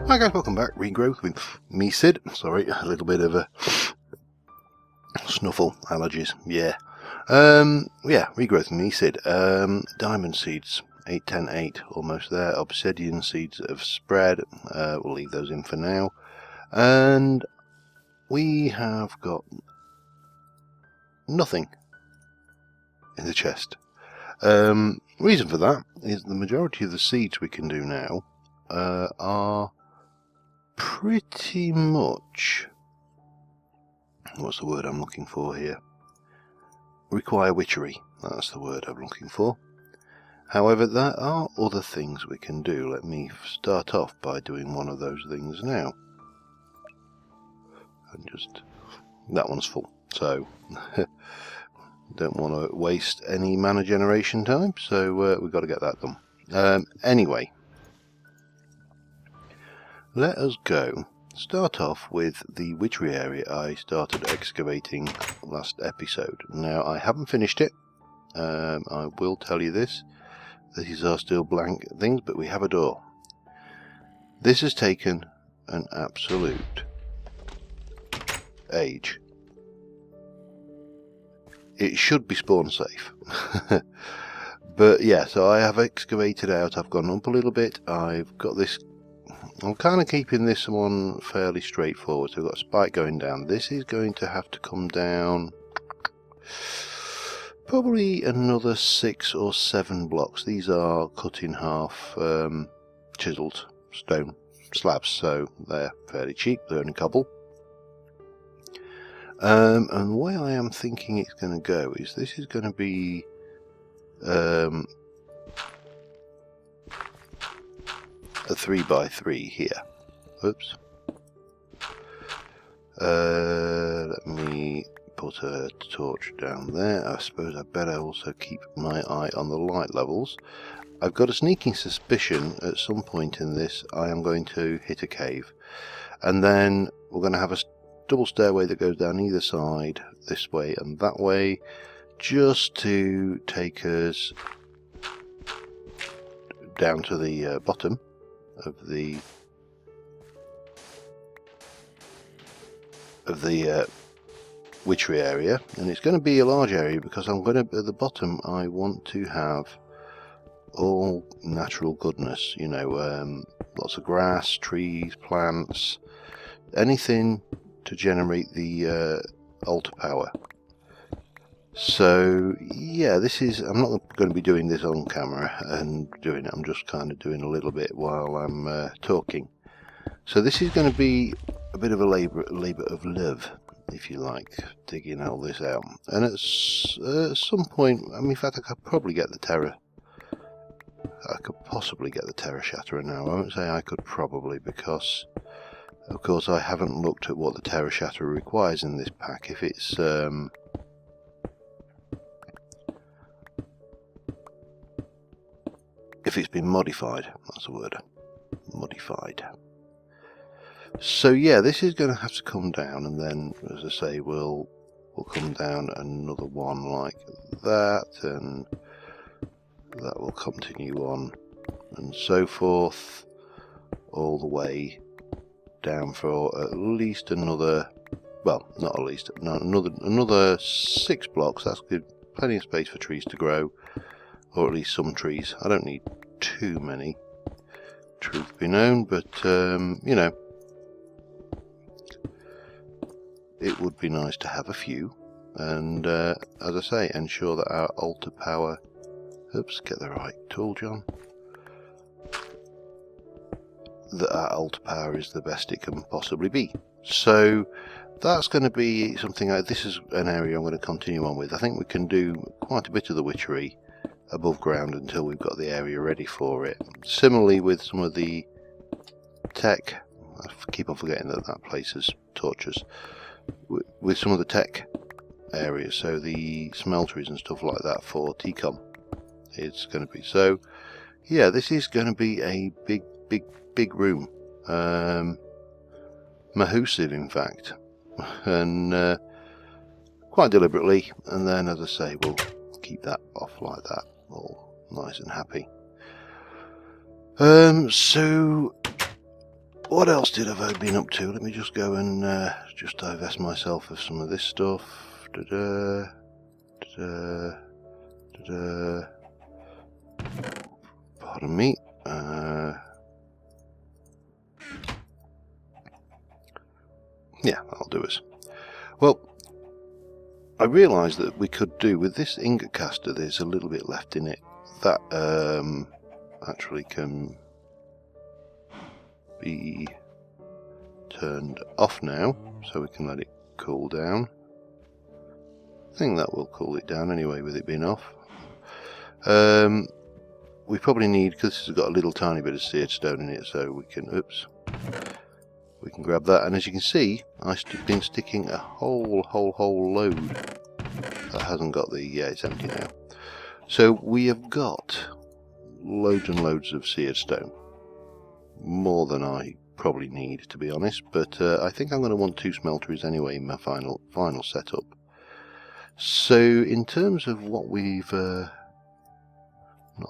Hi guys, welcome back. Regrowth with me, Sid. Sorry, a little bit of a snuffle, allergies. Yeah. Regrowth with me, Sid. Diamond seeds, 8, 10, 8, almost there. Obsidian seeds have spread. We'll leave those in for now. And we have got nothing in the chest. Reason for that is the majority of the seeds we can do now are pretty much, what's the word I'm looking for here? Require witchery. That's the word I'm looking for. However, there are other things we can do. Let me start off by doing one of those things now. And just, that one's full, so don't want to waste any mana generation time, so we've got to get that done. Anyway, let us go. Start off with the witchery area I started excavating last episode. Now, I haven't finished it. I will tell you this. These are still blank things, but we have a door. This has taken an absolute age. It should be spawn safe. But yeah, so I have excavated out. I've gone up a little bit. I've got this. I'm kind of keeping this one fairly straightforward. So we've got a spike going down. This is going to have to come down probably another 6 or 7 blocks. These are cut in half chiseled stone slabs, so they're fairly cheap. They're only cobble. And the way I am thinking it's going to go is this is going to be a 3x3 here. Oops. Let me put a torch down there. I suppose I better also keep my eye on the light levels. I've got a sneaking suspicion at some point in this I am going to hit a cave, and then we're going to have a double stairway that goes down either side, this way and that way, just to take us down to the bottom of the witchery area. And it's going to be a large area because I'm going to, at the bottom, I want to have all natural goodness, you know, lots of grass, trees, plants, anything to generate the altar power. So yeah, this is, I'm not going to be doing this on camera and doing it, I'm just kind of doing a little bit while I'm talking. So this is going to be a bit of a labour of love, if you like, digging all this out. And at some point, I mean, in fact, I could probably get the Terra. I could possibly get the Terra Shatterer now. I won't say I could probably, because of course I haven't looked at what the Terra Shatterer requires in this pack. If it's been modified, that's the word, modified. So yeah, this is going to have to come down, and then, as I say, we'll come down another one like that, and that will continue on, and so forth, all the way down for at least another, well, not at least, no, another 6 blocks. That's good, plenty of space for trees to grow, or at least some trees. I don't need too many, truth be known, but you know, it would be nice to have a few, and as I say, ensure that our altar power, oops, get the right tool, John, that our altar power is the best it can possibly be. So that's going to be something, this is an area I'm going to continue on with. I think we can do quite a bit of the witchery above ground until we've got the area ready for it. Similarly with some of the tech, I keep on forgetting that place has torches, with some of the tech areas, so the smelteries and stuff like that for TCOM, it's going to be. So yeah, this is going to be a big room, massive in fact, and quite deliberately, and then, as I say, we'll keep that off like that, all nice and happy. So what else did I been up to? Let me just go and just divest myself of some of this stuff. Pardon me. Yeah, that'll do us. Well, I realised that we could do with this ingot caster. There's a little bit left in it that actually can be turned off now, so we can let it cool down. I think that will cool it down anyway with it being off. We probably need, because this has got a little tiny bit of seared stone in it, so we can, we can grab that. And as you can see, I've been sticking a whole load that hasn't got the, yeah, it's empty now. So we have got loads and loads of seared stone. More than I probably need, to be honest, but I think I'm going to want 2 smelteries anyway in my final setup. So in terms of what we've not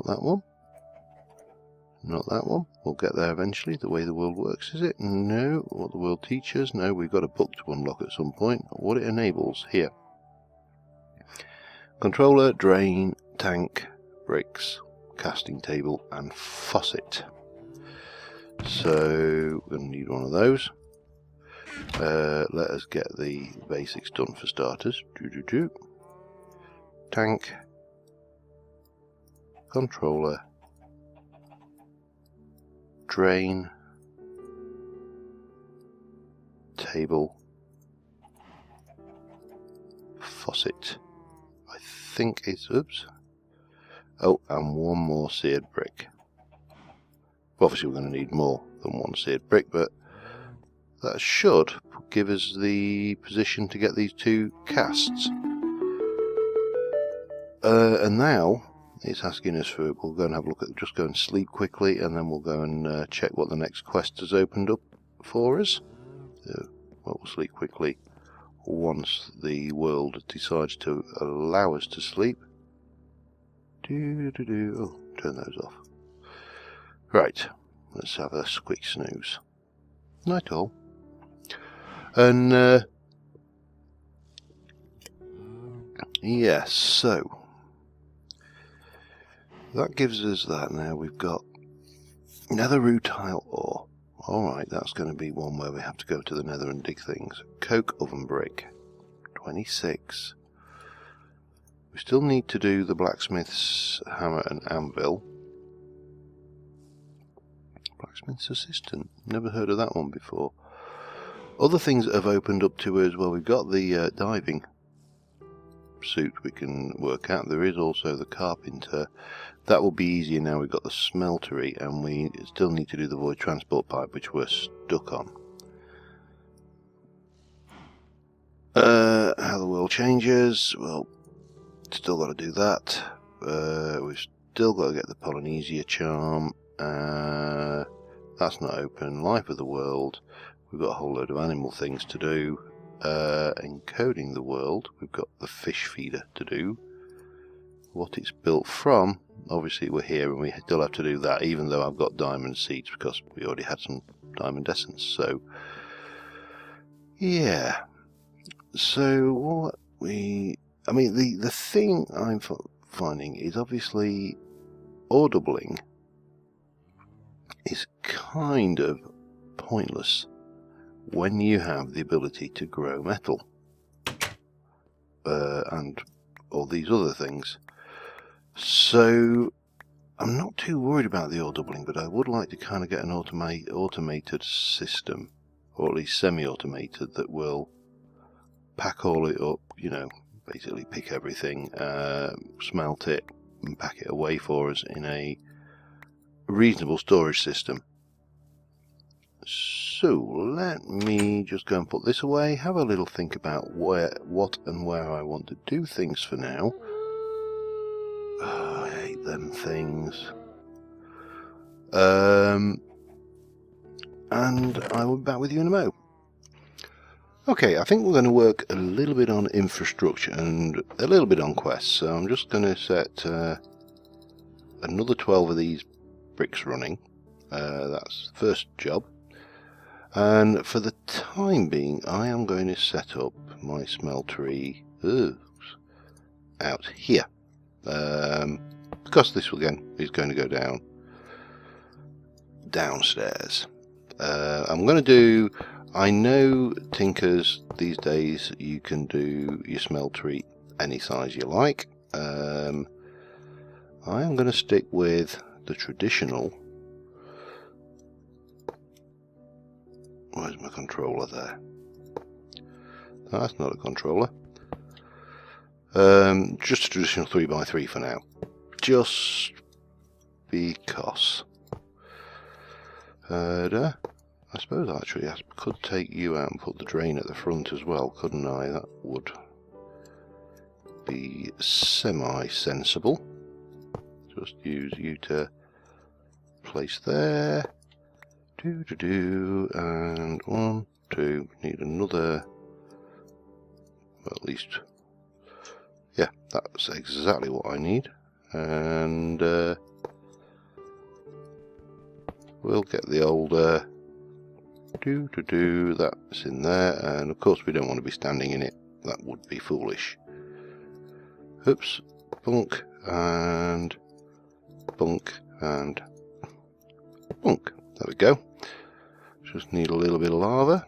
that one, not that one, we'll get there eventually. The way the world works, is it? No. What the world teaches? No, we've got a book to unlock at some point. What it enables here: controller, drain, tank, bricks, casting table and faucet. So we're going to need one of those. Let us get the basics done for starters. Tank, controller, drain, table, faucet. I think it's, oops. Oh, and one more seared brick. Obviously we're going to need more than one seared brick, but that should give us the position to get these 2 casts. And now it's asking us for, we'll go and have a look at, just go and sleep quickly, and then we'll go and check what the next quest has opened up for us. Well, we'll sleep quickly once the world decides to allow us to sleep. Oh, turn those off. Right, let's have a quick snooze. Night all. And yes, so that gives us that. Now we've got nether rutile ore. Alright, that's going to be one where we have to go to the nether and dig things. Coke oven brick, 26. We still need to do the blacksmith's hammer and anvil. Blacksmith's assistant, never heard of that one before. Other things that have opened up to us, well, we've got the diving suit we can work out. There is also the carpenter. That will be easier now we've got the smeltery, and we still need to do the void transport pipe, which we're stuck on. How the world changes, well, still got to do that. We've still got to get the Polynesia charm. That's not open. Life of the world, we've got a whole load of animal things to do. Encoding the world, we've got the fish feeder to do. What it's built from, obviously we're here and we still have to do that, even though I've got diamond seeds because we already had some diamond essence. So yeah, so what I mean, the thing I'm finding is obviously ore doubling is kind of pointless when you have the ability to grow metal and all these other things. So I'm not too worried about the ore doubling, but I would like to kind of get an automated system, or at least semi-automated, that will pack all it up, you know, basically pick everything, smelt it and pack it away for us in a reasonable storage system. So let me just go and put this away, have a little think about what and where I want to do things for now. Oh, I hate them things. And I will be back with you in a mo. Okay, I think we're going to work a little bit on infrastructure and a little bit on quests. So I'm just going to set another 12 of these bricks running. That's the first job. And for the time being, I am going to set up my smeltery out here. Because this again is going to go downstairs. I'm going to do, I know tinkers these days you can do your smeltery any size you like. I am going to stick with the traditional. Where's my controller there? No, that's not a controller. Just a traditional 3x3 for now. Just because. I suppose actually I could take you out and put the drain at the front as well, couldn't I? That would be semi-sensible. Just use you to place there. And 1, 2. Need another. Well, at least. Yeah, that's exactly what I need. And we'll get the old that's in there, and of course we don't want to be standing in it. That would be foolish. Oops, bunk and bunk and bunk. There we go. Just need a little bit of lava.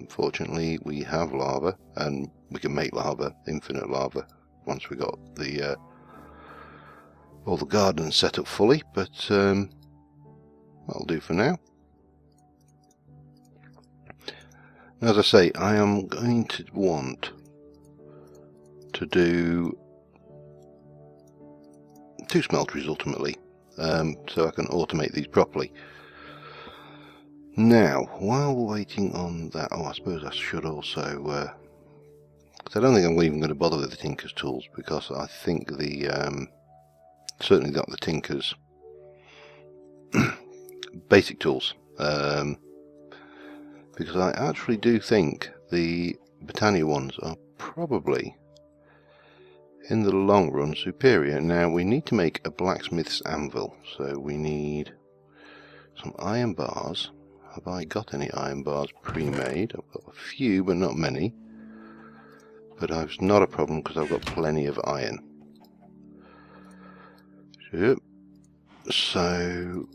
Fortunately we have lava, and we can make lava, infinite lava, once we got the all the gardens set up fully, but that'll do for now. As I say, I am going to want to do 2 smelteries ultimately, so I can automate these properly. Now, while we're waiting on that, oh, I suppose I should also, because I don't think I'm even going to bother with the Tinker's tools, because I think the, certainly not the Tinker's basic tools, because I actually do think the Britannia ones are probably, in the long run, superior. Now, we need to make a blacksmith's anvil, so we need some iron bars. Have I got any iron bars pre-made? I've got a few, but not many. But that's not a problem because I've got plenty of iron. So,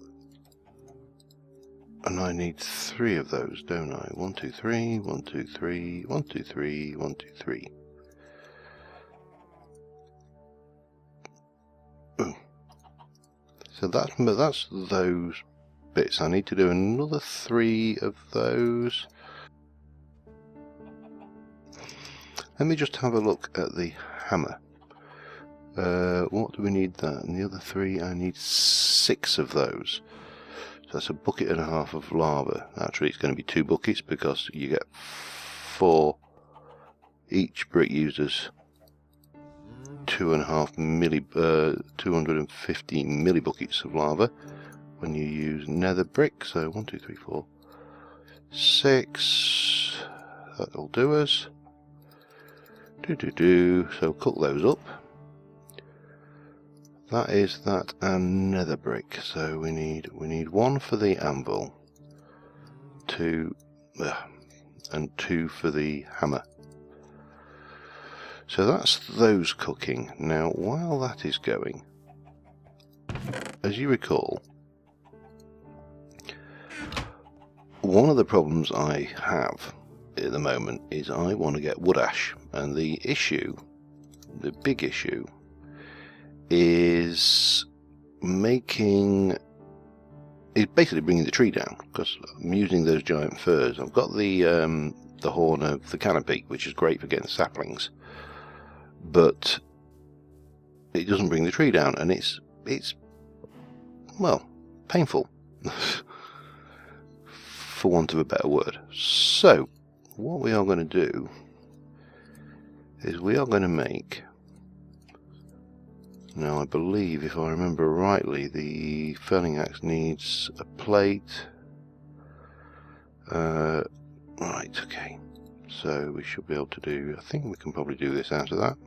and I need 3 of those, don't I? 1, 2, 3, 1, 2, 3, 1, 2, 3, 1, 2, 3. Ooh. So that's those bits. I need to do another 3 of those. Let me just have a look at the hammer. What do we need that? And the other 3, I need 6 of those. So that's a bucket and a half of lava. Actually, it's going to be 2 buckets because you get 4. Each brick uses 250 millibuckets of lava when you use nether brick. So 1, 2, 3, 4, 6. That'll do us. So cook those up. That is that and nether brick. So we need 1 for the anvil, 2 and 2 for the hammer. So that's those cooking. Now, while that is going, as you recall, one of the problems I have at the moment is I want to get wood ash, and the big issue is basically bringing the tree down, because I'm using those giant firs. I've got the horn of the canopy, which is great for getting saplings, but it doesn't bring the tree down, and it's well, painful for want of a better word. So what we are going to do is we are going to make, now I believe, if I remember rightly, the felling axe needs a plate. Right, okay, so we should be able to do, I think we can probably do this out of that.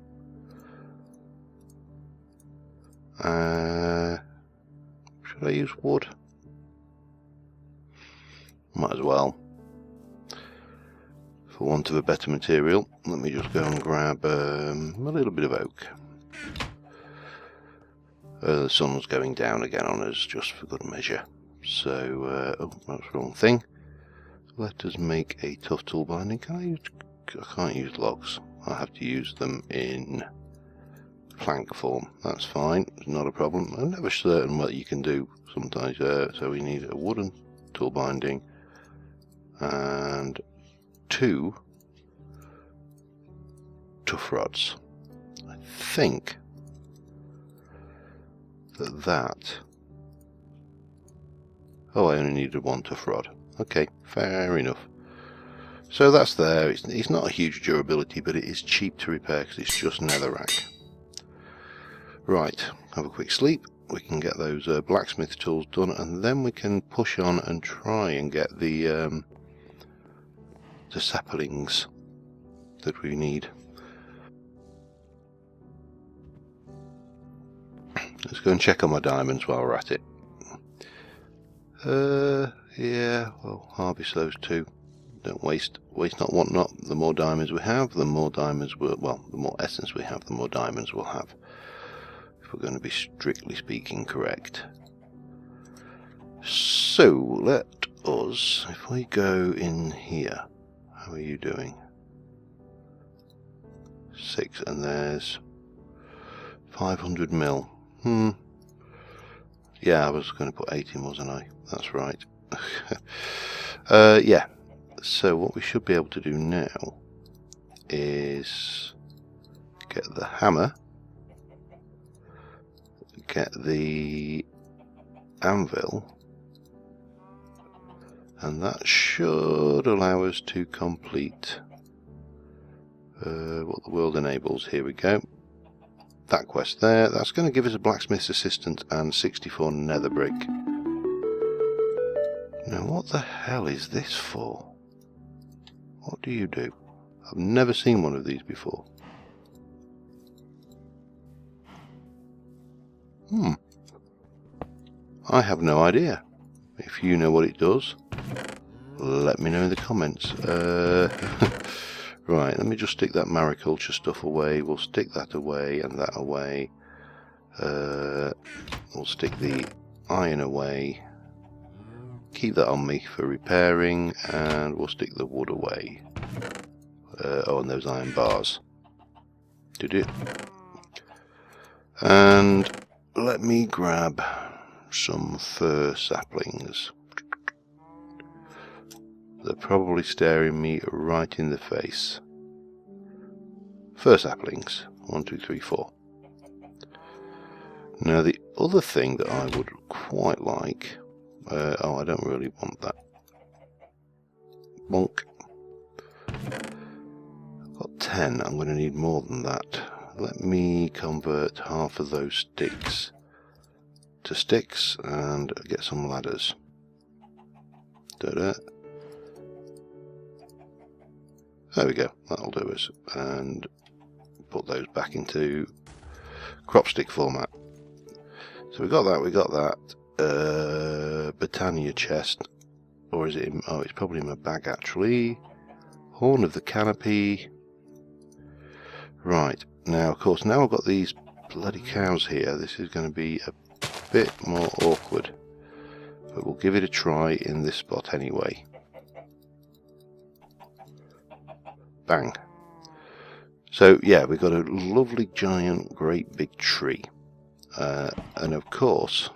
Should I use wood? Might as well. For want of a better material, let me just go and grab a little bit of oak. The sun's going down again on us, just for good measure. So, oh, that's the wrong thing. Let us make a tough tool binding. I can't use logs. I have to use them in plank form. That's fine. It's not a problem. I'm never certain what you can do sometimes. So we need a wooden tool binding and 2 tough rods. I think that. Oh, I only needed 1 tough rod. Okay, fair enough. So that's there. It's not a huge durability, but it is cheap to repair because it's just netherrack. Right, have a quick sleep. We can get those blacksmith tools done, and then we can push on and try and get the saplings that we need. Let's go and check on my diamonds while we're at it. Yeah, well, harvest those 2. Don't waste not, want not. The more diamonds we have, the more diamonds will, well, the more essence we have, the more diamonds we'll have. If we're going to be strictly speaking correct. So, let us, if we go in here, how are you doing? 6, and there's 500 mil. Yeah, I was going to put 8 in, wasn't I? That's right. Yeah. So what we should be able to do now is get the hammer, get the anvil, and that should allow us to complete what the world enables. Here we go. That quest there. That's going to give us a blacksmith's assistant and 64 nether brick. Now what the hell is this for? What do you do? I've never seen one of these before. I have no idea. If you know what it does, let me know in the comments. Right, let me just stick that mariculture stuff away. We'll stick that away and that away. We'll stick the iron away. Keep that on me for repairing, and we'll stick the wood away. Oh, and those iron bars. Did it? And let me grab some fir saplings. They're probably staring me right in the face. Fir saplings. 1, 2, 3, 4. Now the other thing that I would quite like. Oh, I don't really want that. Bonk. I've got 10. I'm going to need more than that. Let me convert half of those sticks to sticks and get some ladders. Da-da. There we go. That'll do us. And put those back into crop stick format. So we got that. We got that. Britannia chest, or is it in, oh, it's probably in my bag actually. Horn of the canopy. Right, now of course, now I've got these bloody cows here, this is going to be a bit more awkward, but we'll give it a try in this spot anyway. Bang. So yeah, we've got a lovely giant great big tree, and of course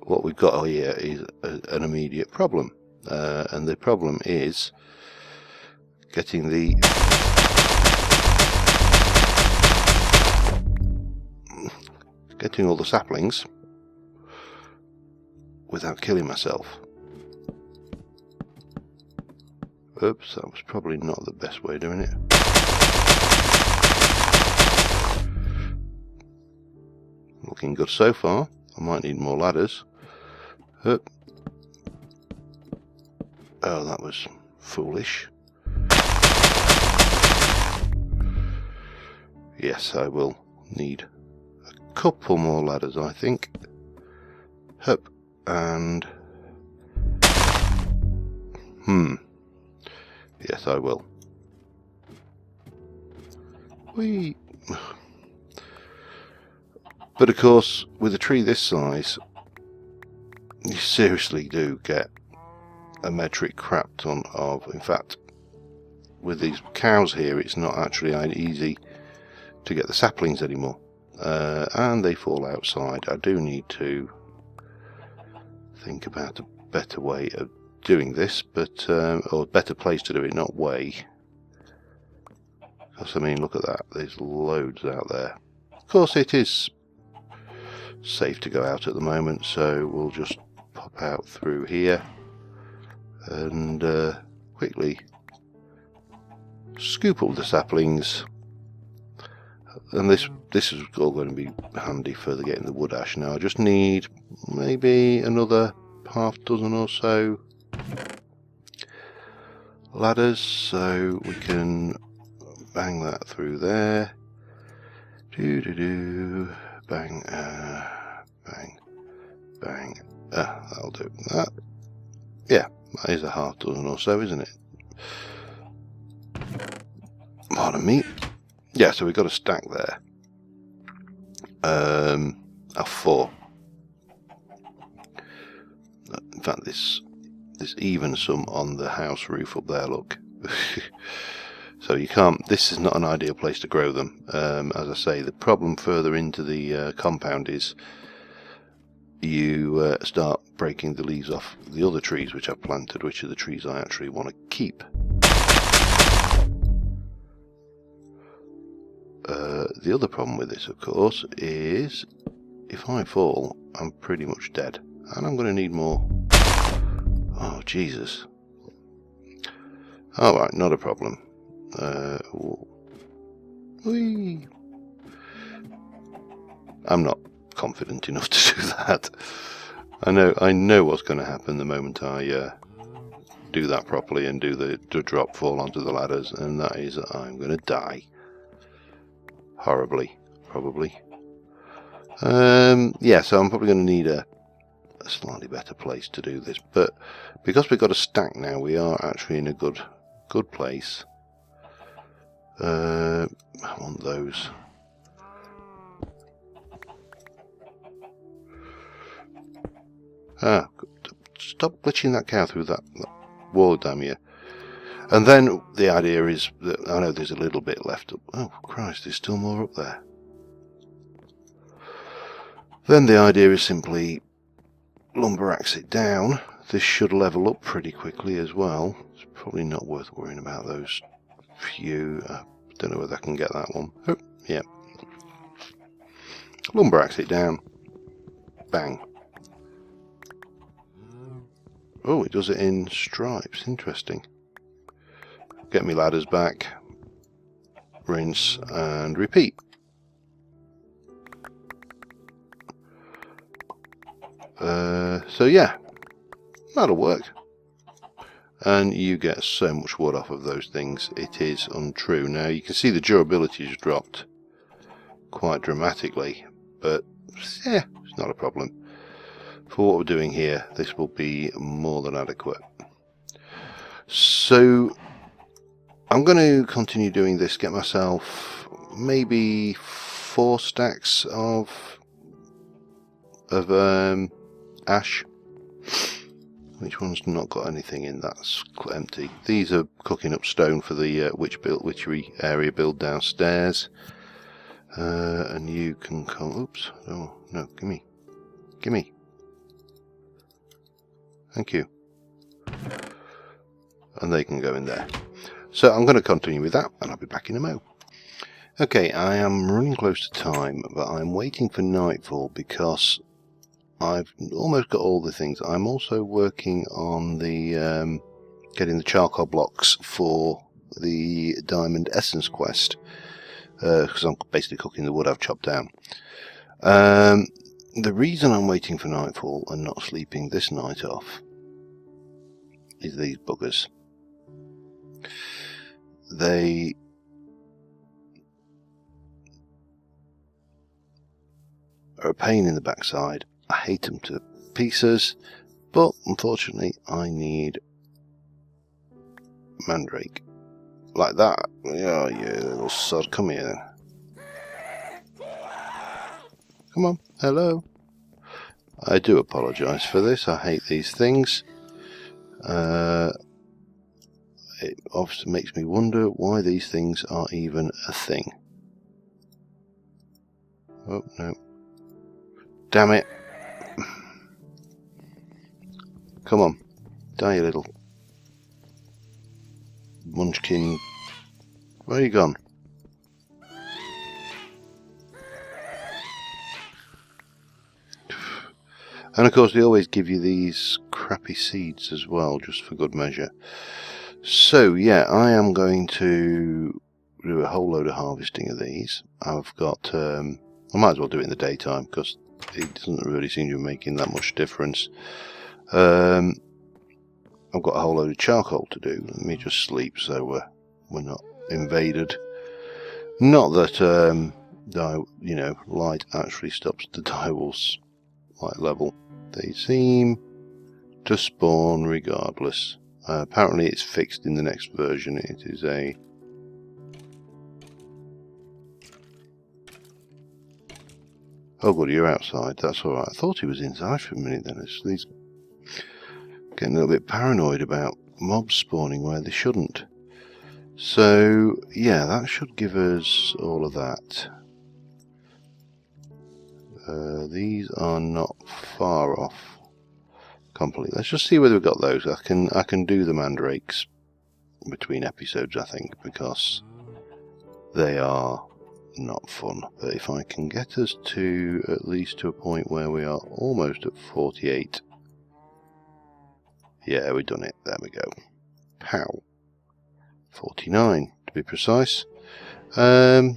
what we've got here is an immediate problem, and the problem is getting all the saplings without killing myself. Oops, that was probably not the best way of doing it. Looking good so far. I might need more ladders. Oh, that was foolish. Yes, I will need a couple more ladders, I think. Hup, and... Yes, I will. Whee! But of course, with a tree this size, you seriously do get a metric crap ton of... In fact, with these cows here, it's not actually easy to get the saplings anymore. And they fall outside. I do need to think about a better way of doing this, but or a better place to do it, not way. Because I mean, look at that, there's loads out there. Of course it is safe to go out at the moment, so we'll just pop out through here and quickly scoop up the saplings. And this is all going to be handy for getting the wood ash. Now I just need maybe another half dozen or so ladders, so we can bang that through there. Bang, bang, bang. That'll do that. Yeah, that is a half dozen or so, isn't it? Pardon me. Yeah, so we've got a stack there. Of 4. In fact, there's even some on the house roof up there, look. So you can't, this is not an ideal place to grow them. As I say, the problem further into the compound is you start breaking the leaves off the other trees which I've planted, which are the trees I actually want to keep. The other problem with this, of course, is if I fall, I'm pretty much dead. And I'm going to need more. Oh, Jesus. Alright, not a problem. Whee. I'm not confident enough to do that. I know what's going to happen the moment I do that properly and do the drop fall onto the ladders, and that is that I'm going to die. Horribly, probably. Yeah, so I'm probably going to need a slightly better place to do this, but because we've got a stack now, we are actually in a good place. I want those. Stop glitching that cow through that wall, damn you. And then the idea is that, I know there's a little bit left up. Oh Christ, there's still more up there. Then the idea is simply lumberjacks it down. This should level up pretty quickly as well. It's probably not worth worrying about those few. Don't know whether I can get that one. Oh, yeah. Lumberjacks it down. Bang. Oh, it does it in stripes. Interesting. Get me ladders back. Rinse and repeat. So yeah, that'll work. And you get so much wood off of those things, it is untrue. Now you can see the durability has dropped quite dramatically, but yeah, it's not a problem. For what we're doing here, this will be more than adequate. So I'm going to continue doing this, get myself maybe 4 stacks of ash. Which one's not got anything in? That's empty. These are cooking up stone for the witchery area build downstairs. And you can come. Oops. Oh no! Gimme. Thank you. And they can go in there. So I'm going to continue with that, and I'll be back in a mo. Okay, I am running close to time, but I'm waiting for nightfall because I've almost got all the things. I'm also working on the getting the charcoal blocks for the Diamond Essence quest, because I'm basically cooking the wood I've chopped down. The reason I'm waiting for nightfall and not sleeping this night off is these buggers. are a pain in the backside. I hate them to pieces, but unfortunately I need mandrake. Like that. Oh, you little sod. Come here then. Come on. Hello. I do apologise for this. I hate these things. It obviously makes me wonder why these things are even a thing. Oh, no. Damn it. Come on. Die, you little munchkin. Where are you gone? And of course they always give you these crappy seeds as well, just for good measure. So yeah, I am going to do a whole load of harvesting of these. I've got, I might as well do it in the daytime because it doesn't really seem to be making that much difference. I've got a whole load of charcoal to do. Let me just sleep so we're not invaded. Not that light actually stops the direwolves light level. They seem to spawn regardless. Apparently it's fixed in the next version. It is a... Oh good, you're outside. That's alright. I thought he was inside for a minute then. He's getting a little bit paranoid about mobs spawning where they shouldn't. So yeah, that should give us all of that. These are not far off completely. Let's just see whether we've got those. I can do the mandrakes between episodes, I think, because they are not fun. But if I can get us to at least to a point where we are almost at 48. Yeah, we've done it. There we go. Pow. 49 to be precise. Of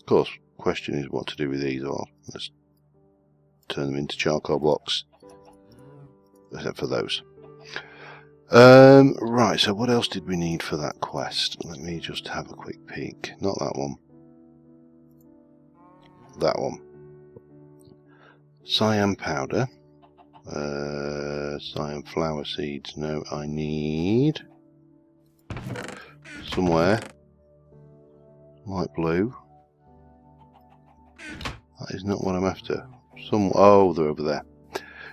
course, question is what to do with these. Or let's turn them into charcoal blocks. Except for those. Right, so what else did we need for that quest? Let me just have a quick peek. Not that one. That one. Cyan powder. Cyan flower seeds. No, I need... somewhere. Light blue. That is not what I'm after. Oh, they're over there.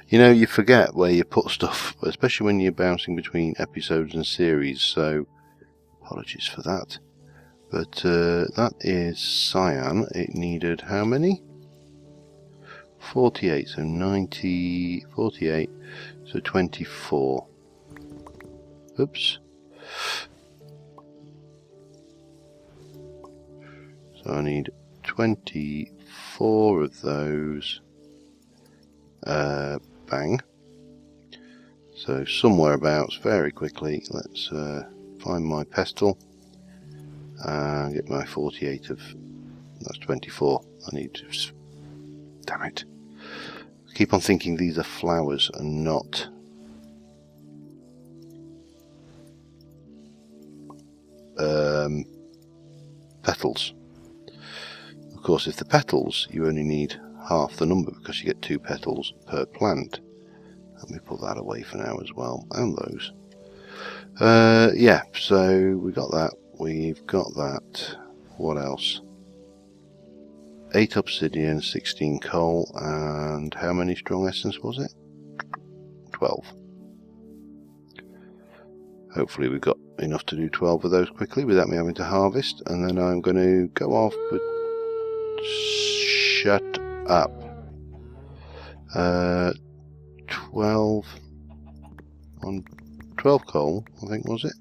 You know, you forget where you put stuff, especially when you're bouncing between episodes and series, so apologies for that. But that is cyan. It needed how many? 48, so 90, 48, so 24. Oops. So I need 24 of those. Bang. So somewhere abouts, very quickly, let's find my pestle and get my 48 of, that's 24. I need to, damn it. I keep on thinking these are flowers and not petals. Of course, if the petals, you only need half the number because you get 2 petals per plant. Let me put that away for now as well, and those. Yeah, so we got that. We've got that. What else? 8 obsidian, 16 coal, and how many strong essence was it? 12. Hopefully we've got enough to do 12 of those quickly without me having to harvest, and then I'm going to go off, but shut up. 12 on 12 coal, I think, was it?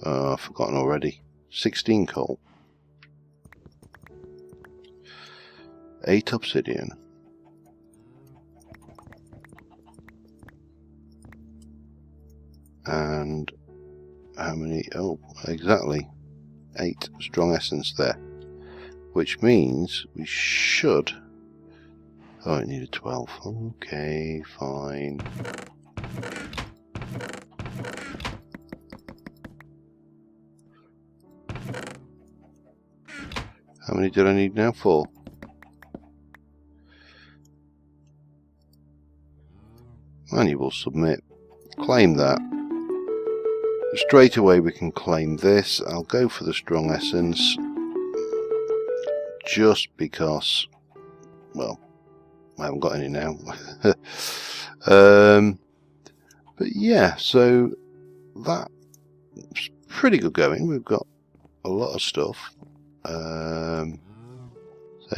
I've forgotten already. 16 coal. 8 obsidian. And how many? Oh, exactly. 8 strong essence there. Which means we should... Oh, it needed 12. Okay, fine. How many did I need now? 4. and you will submit. Claim that. Straight away we can claim this. I'll go for the strong essence just because, well, I haven't got any now. But yeah, so that's pretty good going. We've got a lot of stuff. So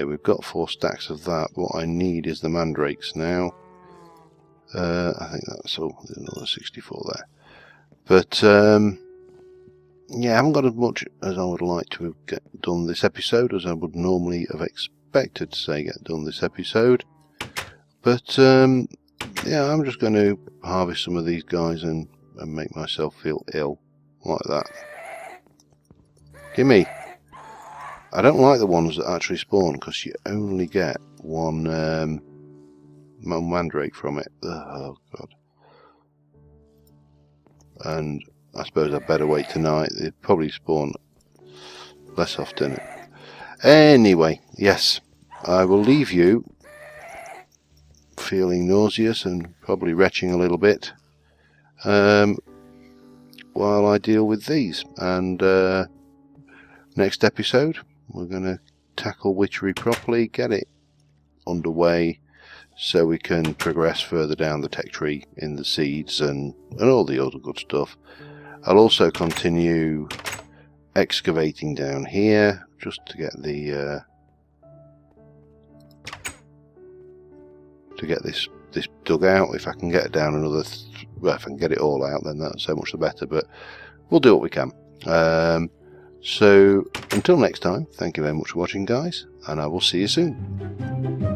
we've got 4 stacks of that. What I need is the mandrakes now. I think that's all. There's another 64 there. But yeah, I haven't got as much as I would like to have done this episode as I would normally have expected to say get done this episode. But yeah, I'm just going to harvest some of these guys and make myself feel ill like that. Gimme! I don't like the ones that actually spawn because you only get one mandrake from it. Oh god. And I suppose I'd better wait tonight. They'd probably spawn less often. Anyway, yes, I will leave you feeling nauseous and probably retching a little bit while I deal with these. And next episode, we're going to tackle witchery properly, get it underway, so we can progress further down the tech tree in the seeds and all the other good stuff. I'll also continue excavating down here just to get the this dug out. If I can get it down another, well, if I can get it all out, then that's so much the better. But we'll do what we can. So until next time, thank you very much for watching, guys, and I will see you soon.